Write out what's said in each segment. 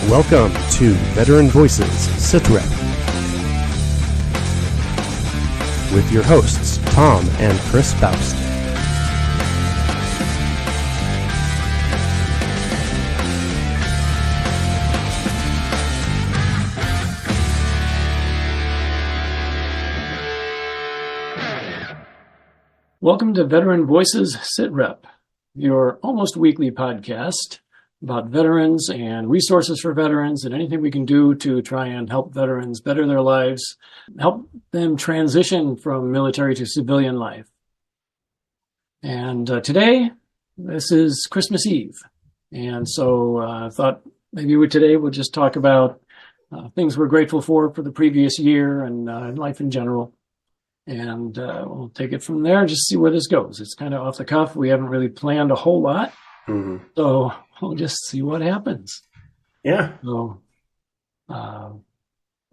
Welcome to Veteran Voices, SITREP, with your hosts, Tom and Chris Faust. Welcome to Veteran Voices, SITREP, your almost weekly podcast about veterans and resources for veterans and anything we can do to try and help veterans better their lives, help them transition from military to civilian life. And today, this is Christmas Eve. And so I thought maybe today we'll just talk about things we're grateful for the previous year and life in general. And we'll take it from there and just see where this goes. It's kind of off the cuff. We haven't really planned a whole lot. So we'll just see what happens. Yeah. So I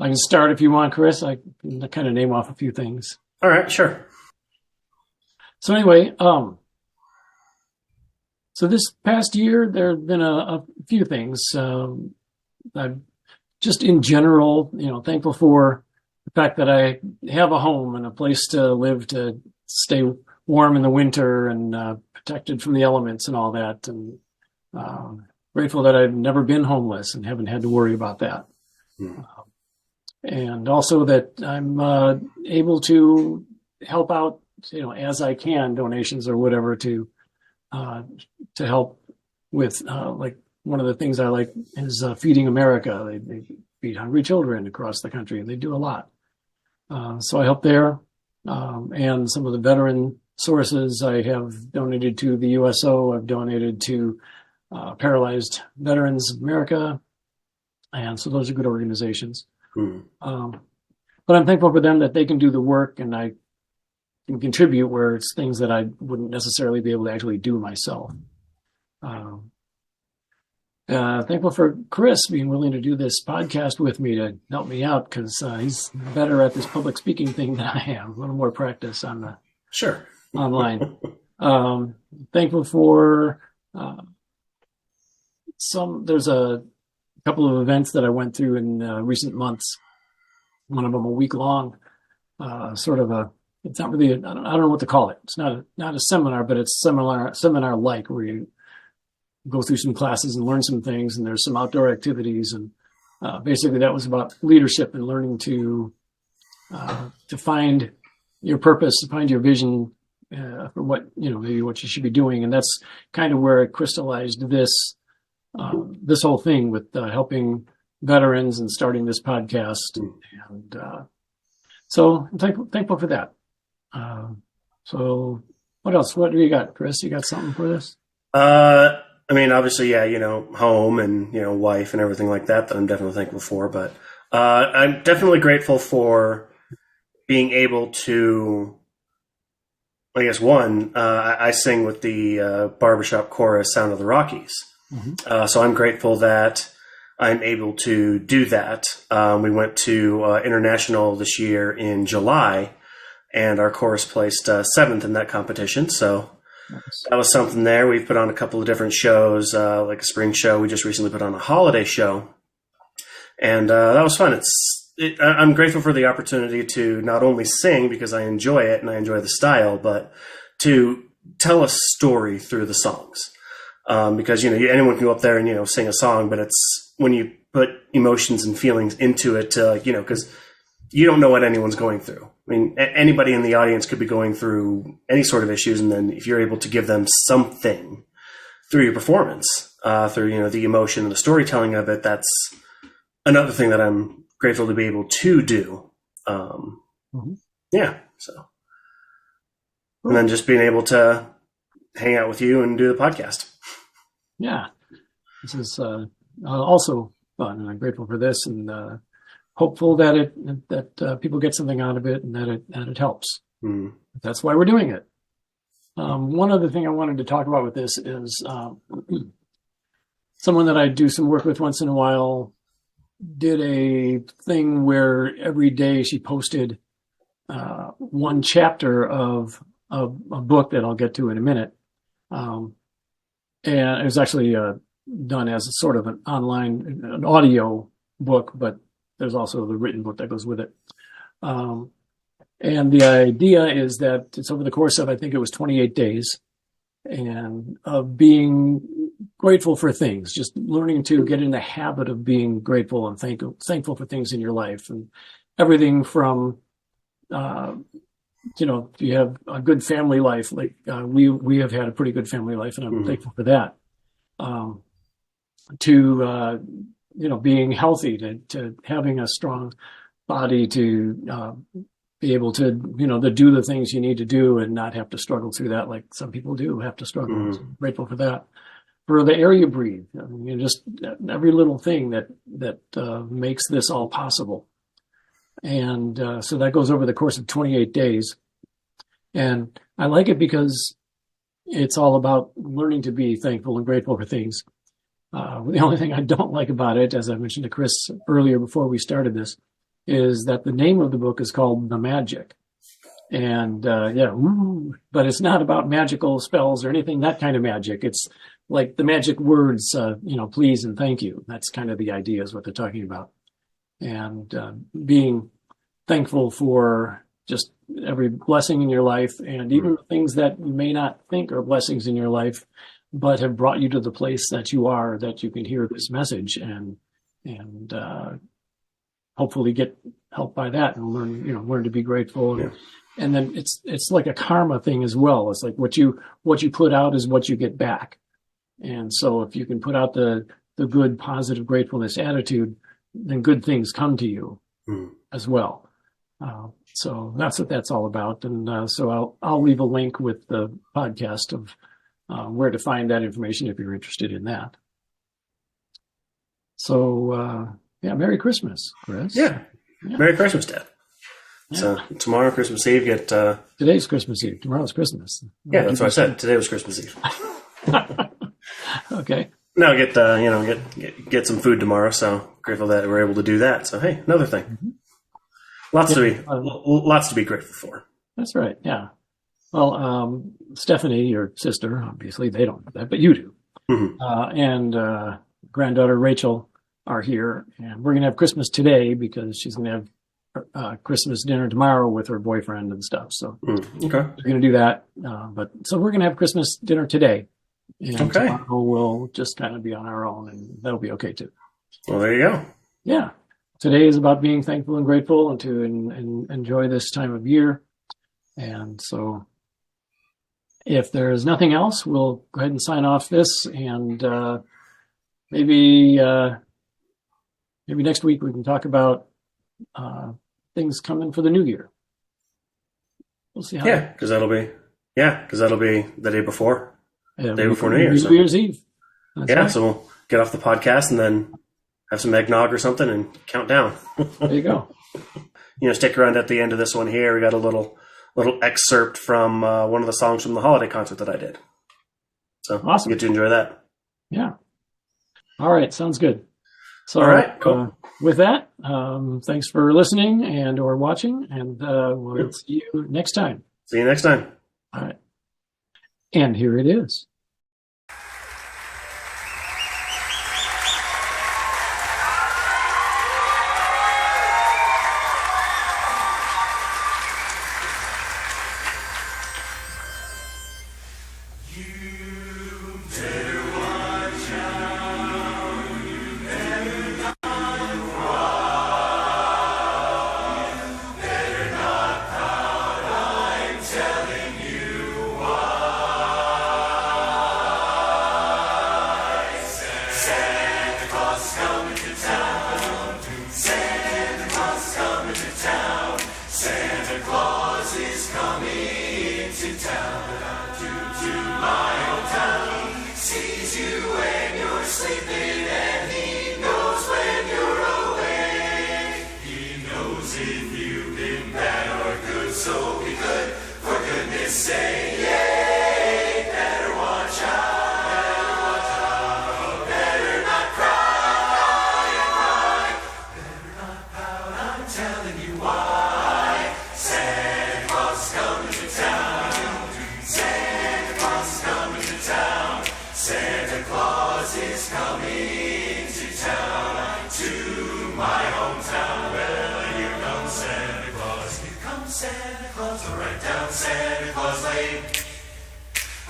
can start if you want, Chris. I can kind of name off a few things. All right, sure. So anyway, so this past year, there have been a few things. I'm just in general, thankful for the fact that I have a home and a place to live, to stay warm in the winter and protected from the elements and all that. And grateful that I've never been homeless and haven't had to worry about that. And also that I'm able to help out, as I can, donations or whatever to help with, like one of the things I like is Feeding America. They feed hungry children across the country, and they do a lot. So I help there. And some of the veteran sources I have donated to the USO. I've donated to Paralyzed Veterans of America. And so those are good organizations. But I'm thankful for them that they can do the work and I can contribute where it's things that I wouldn't necessarily be able to actually do myself. Thankful for Chris being willing to do this podcast with me to help me out because he's better at this public speaking thing than I am. A little more practice on the online. Thankful for there's a couple of events that I went through in recent months. One of them a week long, it's not really, I don't know what to call it. It's not a seminar, but it's seminar like where you go through some classes and learn some things, and there's some outdoor activities. And basically that was about leadership and learning to find your purpose, to find your vision for what, maybe what you should be doing. And that's kind of where it crystallized this whole thing with helping veterans and starting this podcast. And so I'm thankful for that. So what else? What do you got, Chris? You got something for this? Obviously, home and, wife and everything like that I'm definitely thankful for. But I'm definitely grateful for being able to, I guess, I sing with the barbershop chorus Sound of the Rockies. So I'm grateful that I'm able to do that. We went to International this year in July, and our chorus placed 7th in that competition. So that was something there. We've put on a couple of different shows, like a spring show. We just recently put on a holiday show, and that was fun. I'm grateful for the opportunity to not only sing because I enjoy it and I enjoy the style, but to tell a story through the songs. Because, anyone can go up there and, sing a song, but it's when you put emotions and feelings into it, because you don't know what anyone's going through. I mean, anybody in the audience could be going through any sort of issues. And then if you're able to give them something through your performance, through, the emotion and the storytelling of it, that's another thing that I'm grateful to be able to do. Yeah. So, and then just being able to hang out with you and do the podcast. Yeah. This is also fun, and I'm grateful for this, and hopeful that people get something out of it and that it helps. That's why we're doing it. One other thing I wanted to talk about with this is someone that I do some work with once in a while did a thing where every day she posted one chapter of a book that I'll get to in a minute. And it was actually done as a sort of an audio book, but there's also the written book that goes with it. And the idea is that it's over the course of, I think it was 28 days, and of being grateful for things, just learning to get in the habit of being grateful and thankful for things in your life, and everything from, if you have a good family life, like we have had a pretty good family life, and I'm thankful for that, to being healthy, to having a strong body, to be able to to do the things you need to do and not have to struggle through that like some people do have to struggle. So I'm grateful for that. For the air you breathe, just every little thing that makes this all possible. And so that goes over the course of 28 days. And I like it because it's all about learning to be thankful and grateful for things. The only thing I don't like about it, as I mentioned to Chris earlier before we started this, is that the name of the book is called The Magic. And but it's not about magical spells or anything, that kind of magic. It's like the magic words, please and thank you. That's kind of the idea, is what they're talking about. And being thankful for just every blessing in your life, and even the things that you may not think are blessings in your life, but have brought you to the place that you are, that you can hear this message and hopefully get help by that and learn to be grateful. And then it's like a karma thing as well. It's like what you put out is what you get back. And so if you can put out the good, positive gratefulness attitude, then good things come to you as well. So that's what that's all about. And so I'll leave a link with the podcast of where to find that information if you're interested in that. So, Merry Christmas, Chris. Yeah. Merry Christmas, Dad. Yeah. So tomorrow, Christmas Eve, today's Christmas Eve. Tomorrow's Christmas. Yeah, that's what I said. Today was Christmas Eve. Okay. No, get some food tomorrow. So grateful that we're able to do that. So hey, another thing. Mm-hmm. Lots to be grateful for. That's right. Yeah. Well, Stephanie, your sister, obviously they don't know that, but you do. Mm-hmm. And granddaughter Rachel are here, and we're going to have Christmas today because she's going to have Christmas dinner tomorrow with her boyfriend and stuff. So okay, we're going to do that. So we're going to have Christmas dinner today, and tomorrow we'll just kind of be on our own, and that'll be okay too. Well, there you go. Yeah. Today is about being thankful and grateful and to enjoy this time of year. And so if there's nothing else, we'll go ahead and sign off this, and maybe next week we can talk about things coming for the new year. We'll see how. Yeah, because that'll be the day before, day before New Year's. New Year's Eve. That's right. So we'll get off the podcast and then have some eggnog or something and count down. There you go. Stick around at the end of this one here. We got a little excerpt from one of the songs from the holiday concert that I did. So awesome. You get to enjoy that. Yeah. All right. Sounds good. So, all right, cool. With that, thanks for listening and or watching, and we'll see you next time. See you next time. All right. And here it is. coming to town, to my hometown. Well, here comes Santa Claus. Here comes Santa Claus, right down Santa Claus Lane.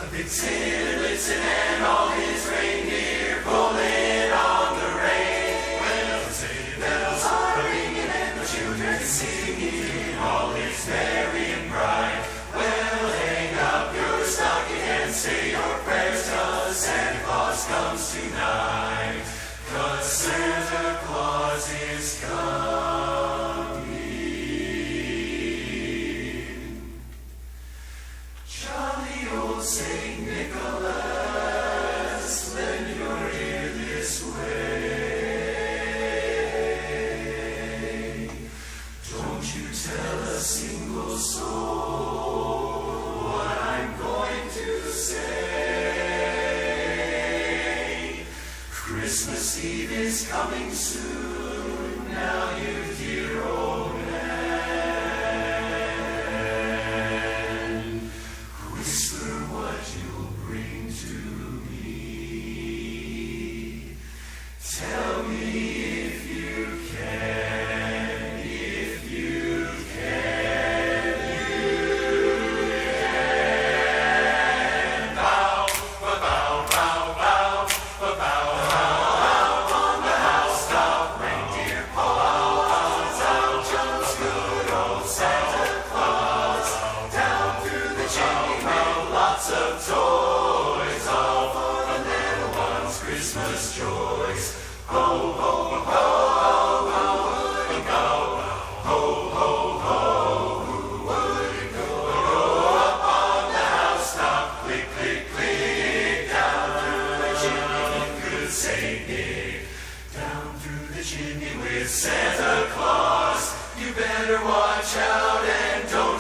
A big tin Blitzen and all his reindeer pulling on the rein. Well, the sleigh bells are ringing and the children singing. All is merry and bright. Well, hang up your stocking and say your prayers, 'cause Santa Claus comes tonight. 'Cause Santa Claus is coming. Jolly old Saint Nicholas, lend your ear this way. Don't you tell a single soul what I'm going to say. Christmas Eve is coming soon, now you dear old man. Whisper what you'll bring to me. Tell me if you can, if you can, bow, bow, bow, bow, bow, bow, bow on the housetop. Reindeer pull out, jumps good old Santa Claus. Down through the chimney with lots of toys, all for the little ones' Christmas joys. Ho, ho, ho, who wouldn't go? Ho, ho, ho, who wouldn't go? Go up on the housetop, click, click, click, down through the chimney, good Saint Nick. Down through the chimney with Santa Claus. You better watch out and don't